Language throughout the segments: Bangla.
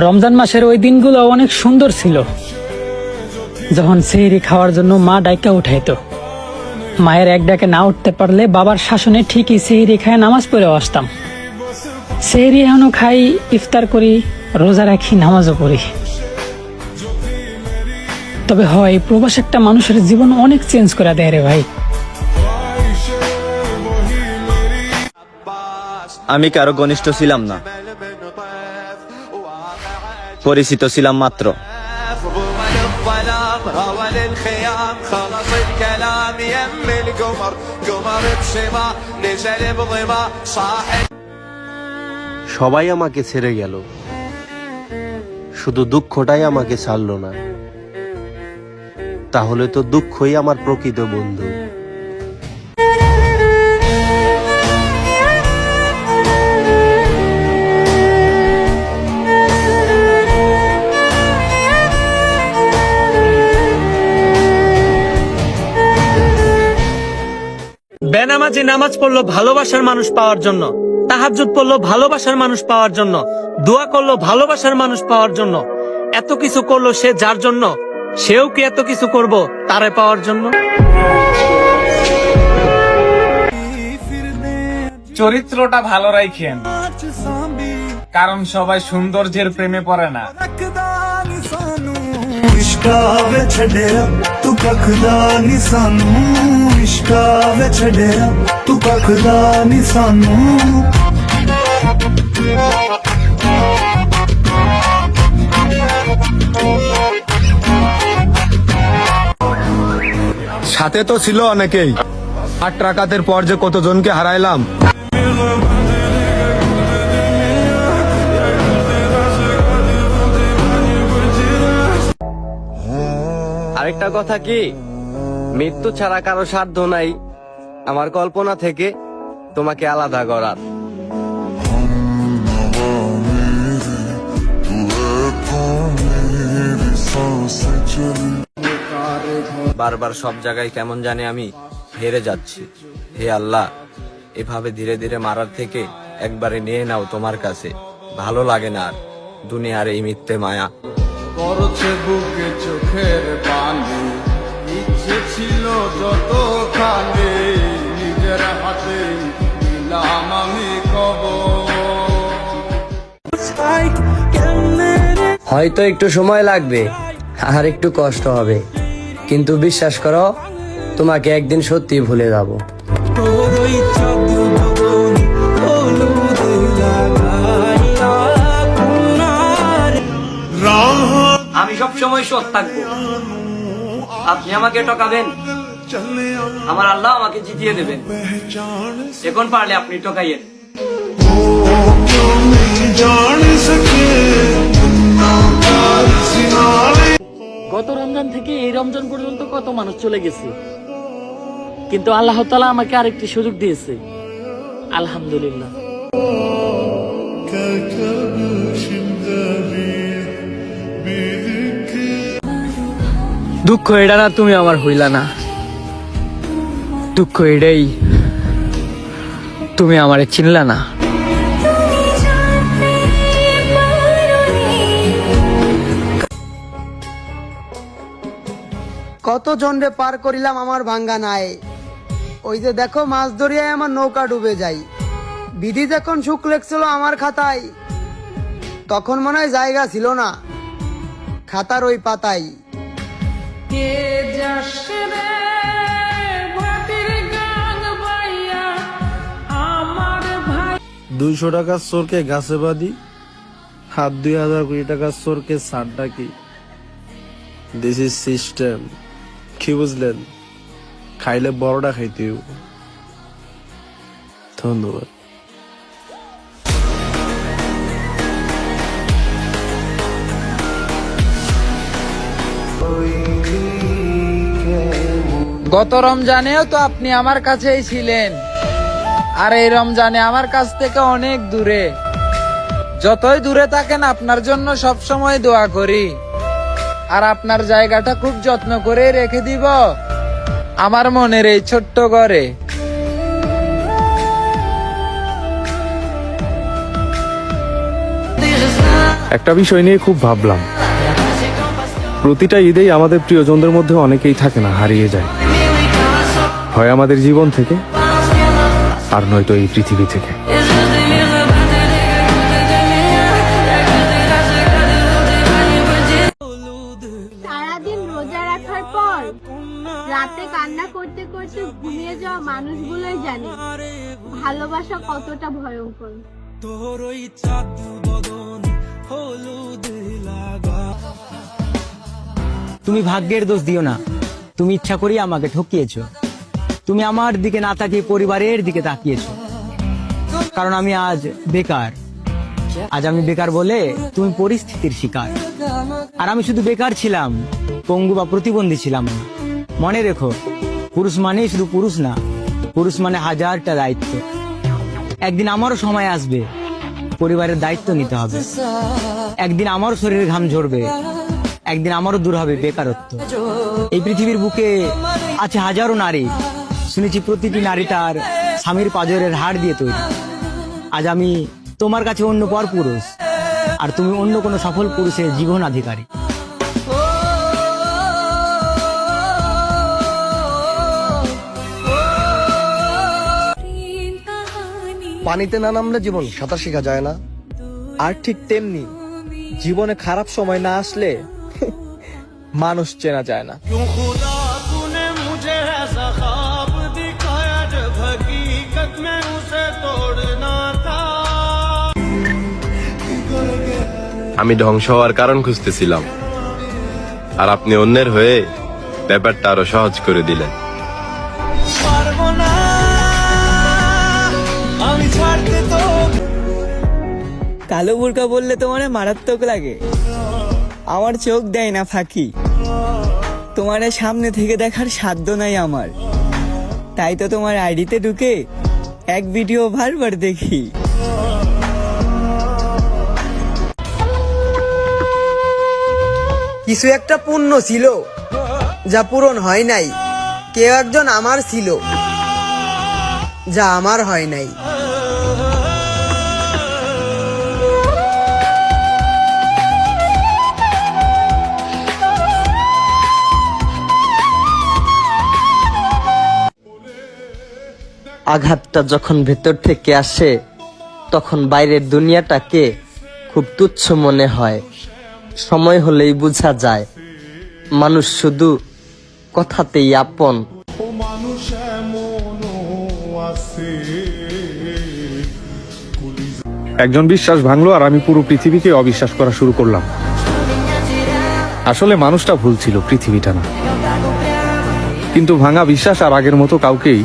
রমজান মাসের ওই দিনগুলো অনেক সুন্দর ছিল, যখন সেহরি খাওয়ার জন্য মা ডাইকা উঠাইতো। মায়ের এক ডাকে না উঠতে পারলে বাবার শাসনে ঠিকই সেহরি খায় নামাজ পড়েও আসতাম। সেহরি এখনো খাই, ইফতার করি, রোজা রাখি, নামাজও পড়ি। তবে হয় প্রবাস একটা মানুষের জীবন অনেক চেঞ্জ করে দেয় রে ভাই। আমি কারো ঘনিষ্ঠ ছিলাম না, পরিচিত ছিলাম মাত্র। সবাই আমাকে ছেড়ে গেল, শুধু দুঃখটাই আমাকে ছাড়লো না। তাহলে তো দুঃখই আমার প্রকৃত বন্ধু। বেনামাজি নামাজ পড়লো ভালোবাসার মানুষ পাওয়ার জন্য, তাহাজ্জুদ পড়লো ভালোবাসার মানুষ পাওয়ার জন্য, দোয়া করলো ভালোবাসার মানুষ পাওয়ার জন্য। এত কিছু করলো সে যার জন্য, সেও কি এত কিছু করব তারে পাওয়ার জন্য? চরিত্রটা ভালো রাখেন, কারণ সবাই সৌন্দর্যের প্রেমে পড়ে না। সাথে তো ছিল অনেকেই, 8 রাকাতের পর যে কতজনকে হারাইলাম। আরেকটা কথা কি, মৃত্যু ছাড়া কারো সাধ্য নাই আমার কল্পনা থেকে তোমাকে আলাদা করার। বারবার সব জায়গায় কেমন জানে আমি হেরে যাচ্ছি। হে আল্লাহ, এভাবে ধীরে ধীরে মারার থেকে একবারে নিয়ে নাও তোমার কাছে। ভালো লাগে না আর দুনিয়ার এই মিথ্যে মায়া। করছে বুকে চোখের পানি, ইচ্ছে ছিল যতখানি, নিজের হাতে দিলাম আমি হয়তো একটু সময় লাগবে আর একটু কষ্ট হবে, কিন্তু বিশ্বাস করো তোমাকে একদিন সত্যি ভুলে যাব। আমি সব সময় সৎ থাকবো। আপনি আমাকে ঠকাবেন, আমার আল্লাহ আমাকে জিতিয়ে দেবেন। এখন পারলে আপনি ঠকাইয়েন। গত রমজান থেকে এই রমজান পর্যন্ত কত মানুষ চলে গেছে, কিন্তু আল্লাহ তাআলা আমাকে আরেকটি সুযোগ দিয়েছে, আলহামদুলিল্লাহ। দুঃখ এটা না তুমি আমার হইলা না, দুঃখ এটাই তুমি আমারে চিনলা না। কত জনরে পার করিলাম আমার ভাঙ্গা নাই, ওই যে দেখো মাছ ধরিয়ায় আমার নৌকা ডুবে যায়। বিধি যখন সুখ লেখছিল আমার খাতায়, তখন মনে হয় জায়গা ছিল না খাতার ওই পাতায়। 200 টাকার চোরকে গাছে বাঁধি, হাত 2000 কোটি টাকার চোরকে সার ডাকি। দিস ইজ সিস্টেম, কি বুঝলেন? খাইলে বড়টা খাইতে হইব। ধন্যবাদ। গত রমজানেও তো আপনি আমার কাছেই ছিলেন, আর এই রমজানে আমার কাছ থেকে অনেক দূরে। যতই দূরে থাকেন আপনার জন্য সব সময় দোয়া করি, আর আপনার জায়গাটা খুব যত্ন করে রেখে দিব আমার মনের এই ছোট্ট ঘরে। একটা বিষয় নিয়ে খুব ভাবলাম। প্রতিটা ঈদেই আমাদের প্রিয়জনদের মধ্যে অনেকেই থাকে না, হারিয়ে যায়, হয় আমাদের জীবন থেকে আর নয়তো এই পৃথিবী থেকে। সারাদিন রোজা রাখার পর রাতে কান্না করতে করতে ঘুমিয়ে যাওয়া মানুষগুলোই জানে ভালোবাসা কতটা ভয়ঙ্কর। তুমি ভাগ্যের দোষ দিও না, তুমি ইচ্ছা করি আমাকে ঠকিয়েছো। তুমি আমার দিকে না তাকিয়ে পরিবারের দিকে তাকিয়েছো, কারণ আমি আজ বেকার। আজ আমি বেকার বলে তুমি পরিস্থিতির শিকার। আর আমি শুধু বেকার ছিলাম, পঙ্গু বা প্রতিবন্ধী ছিলাম না। মনে রেখো, পুরুষ মানে শুধু পুরুষ না, পুরুষ মানে হাজারটা দায়িত্ব। একদিন আমারও সময় আসবে, পরিবারের দায়িত্ব নিতে হবে। একদিন আমারও শরীরে ঘাম ঝরবে, একদিন আমারও দূর হবে বেকারত্ব। এই পৃথিবীর বুকে আছে হাজারো নারী, শুনেছি প্রতিটি নারী তার স্বামীর পাঁজরের হাড় দিয়ে তৈরি। আজ আমি তোমার কাছে অন্য পর পুরুষ, আর তুমি অন্য কোনো সফল পুরুষের জীবনাধিকারী। পানিতে না নামলে জীবন সাঁতার শেখা যায় না। আর ঠিক তেমনি জীবনে খারাপ সময় না আসলে মানুষ চেনা যায় না। আমি ধ্বংস হওয়ার কারণ খুঁজতেছিলাম, আর আপনি অন্যের হয়ে ব্যাপারটা আরো সহজ করে দিলেন। কালো বোরকা বললে তোমার মারাত্মক লাগে, আমার চোখ দেয় না ফাঁকি। তোমার সামনে থেকে দেখার সাধ্য নাই আমার, তাই তো তোমার আইডিতে ঢুকে এক ভিডিও বারবার দেখি। কিছু একটা পুণ্য ছিল যা পূরণ হয় নাই, কেউ একজন আমার ছিল যা আমার হয় নাই। আঘাতটা যখন ভেতর থেকে আসে, তখন বাইরের দুনিয়াটাকে খুব তুচ্ছ মনে হয়। সময় হলেই বোঝা যায় মানুষ শুধু কথাতেই আপন। একজন বিশ্বাস ভাঙলো আর আমি পুরো পৃথিবীকে অবিশ্বাস করা শুরু করলাম। আসলে মানুষটা ভুল ছিল, পৃথিবীটা না। কিন্তু ভাঙা বিশ্বাস আর আগের মতো কাউকেই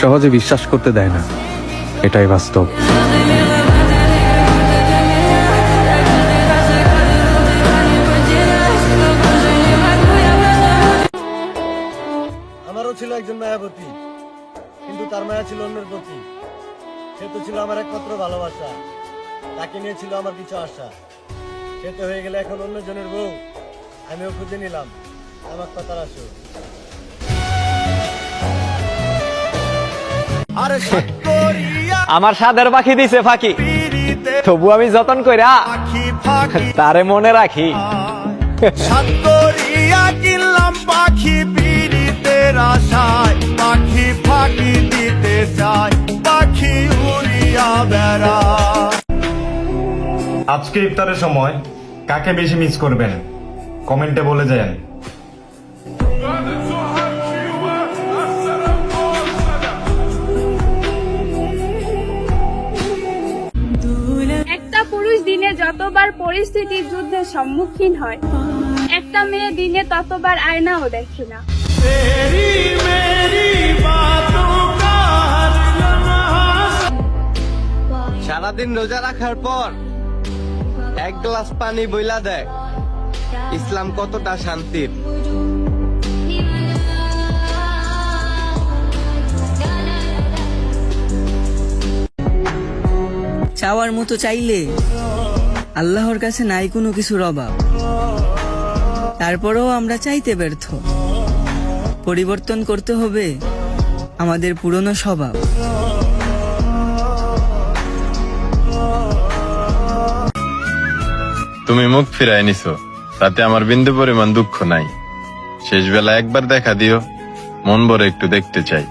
সহজে বিশ্বাস করতে দেয় না, এটাই বাস্তব। আমারও ছিল একজন মায়াবতী, কিন্তু তার মায়া ছিল অন্যের প্রতি। সে তো ছিল আমার একমাত্র ভালোবাসা, তাকে নিয়ে ছিল আমার কিছু আশা। সে তো হয়ে গেলে এখন অন্যজনের বউ, আমিও খুঁজে নিলাম আমার কথার আসো। আমার সাদের পাখি দিছে ফাঁকি, তবু আমি যতন কইরা তারে মনে রাখি। কিনলাম পাখি পীড়িতের আশায়, পাখি ফাঁকি দিতে চায়, পাখি উড়িয়া বেড়া। আজকে ইফতারের সময় কাকে বেশি মিস করবেন কমেন্টে বলে যান। একটা পুরুষ দিনে যতবার পরিস্থিতির যুদ্ধের সম্মুখীন হয়, একটা মেয়ে দিনে ততবার আয়নাও দেখে না। সারাদিন রোজা রাখার পর এক গ্লাস পানি বইলা দেয় ইসলাম কতটা শান্তির। চাওয়ার মতো চাইলে আল্লাহর কাছে নাই কোনো কিছুর অভাব, তারপরেও আমরা চাইতে ব্যর্থ। পরিবর্তন করতে হবে আমাদের পুরনো স্বভাব। তুমি মুখ ফিরায় নিছো, তাতে আমার বিন্দু পরিমাণ দুঃখ নাই। শেষ বেলা একবার দেখা দিও, মন ভরে একটু দেখতে চাই।